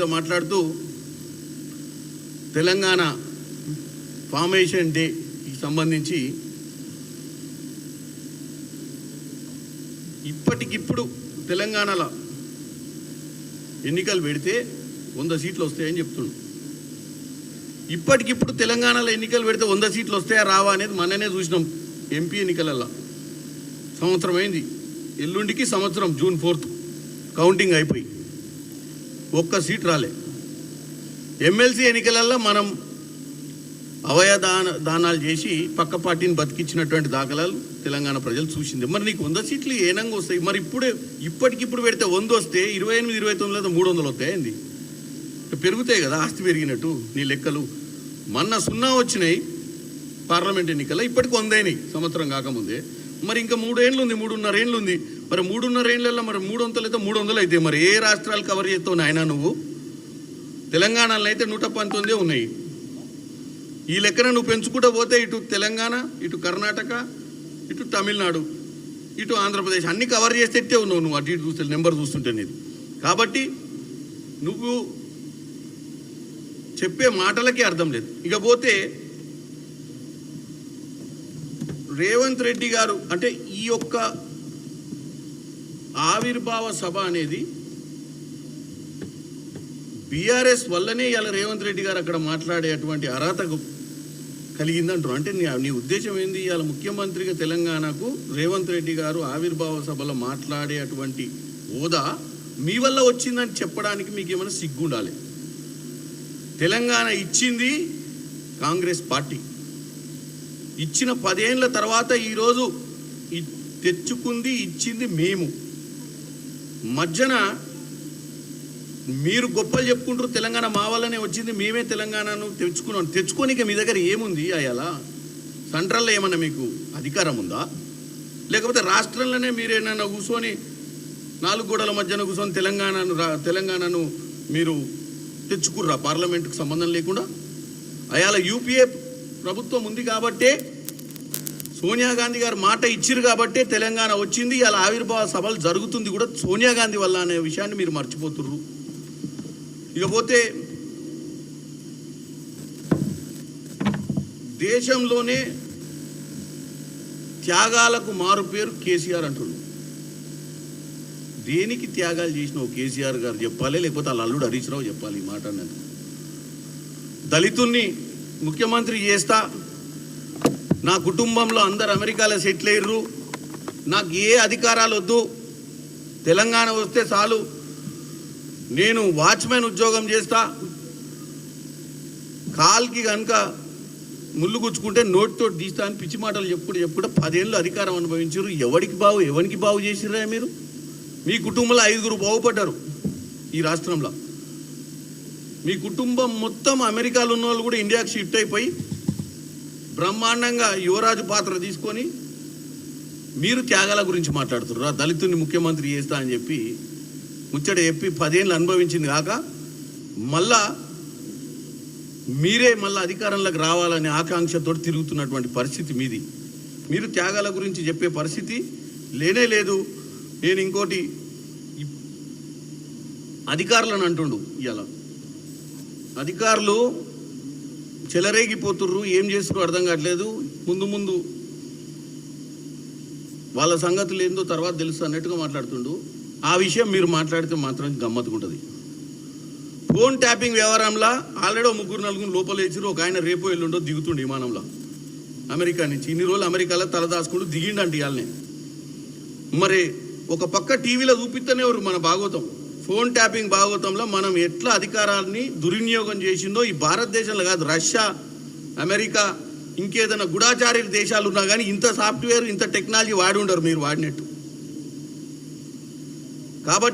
మీద మాట్లాడుతూ తెలంగాణ ఫార్మేషన్ డేకి సంబంధించి ఇప్పటికిప్పుడు తెలంగాణలో ఎన్నికలు పెడితే 100 సీట్లు వస్తాయని చెప్తున్నాడు. ఇప్పటికిప్పుడు తెలంగాణలో ఎన్నికలు పెడితే 100 సీట్లు వస్తాయా రావా అనేది మననే చూసినాం. ఎంపీ ఎన్నికలల్లో సంవత్సరం అయింది, ఎల్లుండికి సంవత్సరం, జూన్ 4th కౌంటింగ్ అయిపోయి 1 సీట్ రాలే. ఎమ్మెల్సీ ఎన్నికలల్లో మనం అవయదానాలు చేసి పక్క పార్టీని బతికించినటువంటి దాఖలాలు తెలంగాణ ప్రజలు చూసింది. మరి నీకు 100 సీట్లు ఏనంగా వస్తాయి? మరి ఇప్పటికిప్పుడు పెడితే 100 వస్తే 28, 29 లేదా 300 వస్తాయండి. పెరుగుతాయి కదా, ఆస్తి పెరిగినట్టు నీ లెక్కలు. మొన్న 0 వచ్చినాయి పార్లమెంట్ ఎన్నికల్లో, ఇప్పటికి 100 అయినాయి సంవత్సరం కాకముందే. మరి ఇంకా 3 ఏళ్ళు ఉంది, 3.5 ఏళ్ళు ఉంది. మరి 3.5 ఏళ్ళల్లో మరి 300 అయితే 300 అయితే మరి ఏ రాష్ట్రాలు కవర్ చేస్తావు నాయనా నువ్వు? తెలంగాణలో అయితే 119 ఉన్నాయి. ఈ లెక్కన నువ్వు పెంచుకుంటూ పోతే ఇటు తెలంగాణ, ఇటు కర్ణాటక, ఇటు తమిళనాడు, ఇటు ఆంధ్రప్రదేశ్ అన్నీ కవర్ చేసేట్టే ఉన్నావు నువ్వు. అటు ఇటు చూస్తే నెంబర్ చూస్తుంటే నీది. కాబట్టి నువ్వు చెప్పే మాటలకి అర్థం లేదు. ఇకపోతే రేవంత్ రెడ్డి గారు అంటే ఈ యొక్క ఆవిర్భావ సభ అనేది బీఆర్ఎస్ వల్లనే ఇలా రేవంత్ రెడ్డి గారు అక్కడ మాట్లాడేటువంటి అర్హత కలిగిందంటారు. అంటే నీ ఉద్దేశం ఏంది? ఇవాళ ముఖ్యమంత్రిగా తెలంగాణకు రేవంత్ రెడ్డి గారు ఆవిర్భావ సభలో మాట్లాడేటువంటి హోదా మీ వల్ల వచ్చిందని చెప్పడానికి మీకు ఏమైనా సిగ్గుండాలి. తెలంగాణ ఇచ్చింది కాంగ్రెస్ పార్టీ, ఇచ్చిన 10 ఏళ్ళ తర్వాత ఈరోజు తెచ్చుకుంది ఇచ్చింది మేము. మధ్యన మీరు గొప్పలు చెప్పుకుంటారు, తెలంగాణ మా వల్లనే వచ్చింది, మేమే తెలంగాణను తెచ్చుకోనిక మీ దగ్గర ఏముంది? అయ్యాలా సెంట్రల్లో ఏమన్నా మీకు అధికారం ఉందా? లేకపోతే రాష్ట్రంలోనే మీరేమన్నా కూర్చొని 4 గోడల మధ్యన కూర్చొని తెలంగాణను మీరు తెచ్చుకుర్రా పార్లమెంటుకు సంబంధం లేకుండా? అయాల యూపీఏ ప్రభుత్వం ఉంది కాబట్టే, సోనియా గాంధీ గారు మాట ఇచ్చిరు కాబట్టే తెలంగాణ వచ్చింది. ఇలా ఆవిర్భావ సభలు జరుగుతుంది కూడా సోనియా గాంధీ వల్ల అనే విషయాన్ని మీరు మర్చిపోతుర్రు. ఇకపోతే దేశంలోనే త్యాగాలకు మారు పేరు కేసీఆర్ అంటున్నారు. దేనికి త్యాగాలు చేసినావు కేసీఆర్ గారు చెప్పాలి, లేకపోతే వాళ్ళ అల్లుడు హరీష్ రావు చెప్పాలి ఈ మాట అన్నది. దళితుల్ని ముఖ్యమంత్రి చేస్తా, నా కుటుంబంలో అందరు అమెరికాలో సెటిల్ అయ్యారు, నాకు ఏ అధికారాలు వద్దు, తెలంగాణ వస్తే చాలు, నేను వాచ్మెన్ ఉద్యోగం చేస్తా, కాల్కి కనుక ముళ్ళు గుచ్చుకుంటే నోటితో తీస్తా అని పిచ్చి మాటలు చెప్పుకుంటే 10 ఏళ్ళు అధికారం అనుభవించారు. ఎవరికి బాగు చేసిర్రా మీరు? మీ కుటుంబంలో 5గురు బాగుపడ్డారు ఈ రాష్ట్రంలో. మీ కుటుంబం మొత్తం అమెరికాలో ఉన్న వాళ్ళు కూడా ఇండియాకి షిఫ్ట్ అయిపోయి బ్రహ్మాండంగా యువరాజు పాత్ర తీసుకొని మీరు త్యాగాల గురించి మాట్లాడుతున్నారు. దళితుని ముఖ్యమంత్రి చేస్తా అని చెప్పి ముచ్చట చెప్పి 10 ఏళ్ళు అనుభవించింది కాక మీరే మళ్ళీ అధికారంలోకి రావాలనే ఆకాంక్షతో తిరుగుతున్నటువంటి పరిస్థితి మీది. మీరు త్యాగాల గురించి చెప్పే పరిస్థితి లేనే లేదు. నేను ఇంకోటి అధికారులను అంటుండు, ఇలా అధికారులు చెలరేగిపోతుర్రు, ఏం చేస్తారో అర్థం కావట్లేదు, ముందు వాళ్ళ సంగతులు ఏందో తర్వాత తెలుసు అన్నట్టుగా మాట్లాడుతుండు. ఆ విషయం మీరు మాట్లాడితే మాత్రం గమ్మత్తుకుంటుంది. ఫోన్ ట్యాపింగ్ వ్యవహారంలో ఆల్రెడీ 3-4 లోపల వేసిరు. ఒక ఆయన రేపో ఎల్లుండో దిగుతుండు విమానంలో అమెరికా నుంచి. ఇన్ని రోజులు అమెరికాలో తలదాచుకుంటూ దిగిండంటే ఇవాళనే. మరి ఒక పక్క టీవీలో చూపిస్తూనే ఎవరు మన భాగవతం, ఫోన్ ట్యాపింగ్ భాగవతంలో మనం ఎట్లా అధికారాన్ని దుర్వినియోగం చేసిందో ఈ భారతదేశంలో కాదు, రష్యా, అమెరికా, ఇంకేదైనా గూఢాచార్య దేశాలు ఉన్నా కానీ ఇంత సాఫ్ట్వేర్ ఇంత టెక్నాలజీ వాడి ఉండరు మీరు వాడినట్టు. కాబట్టి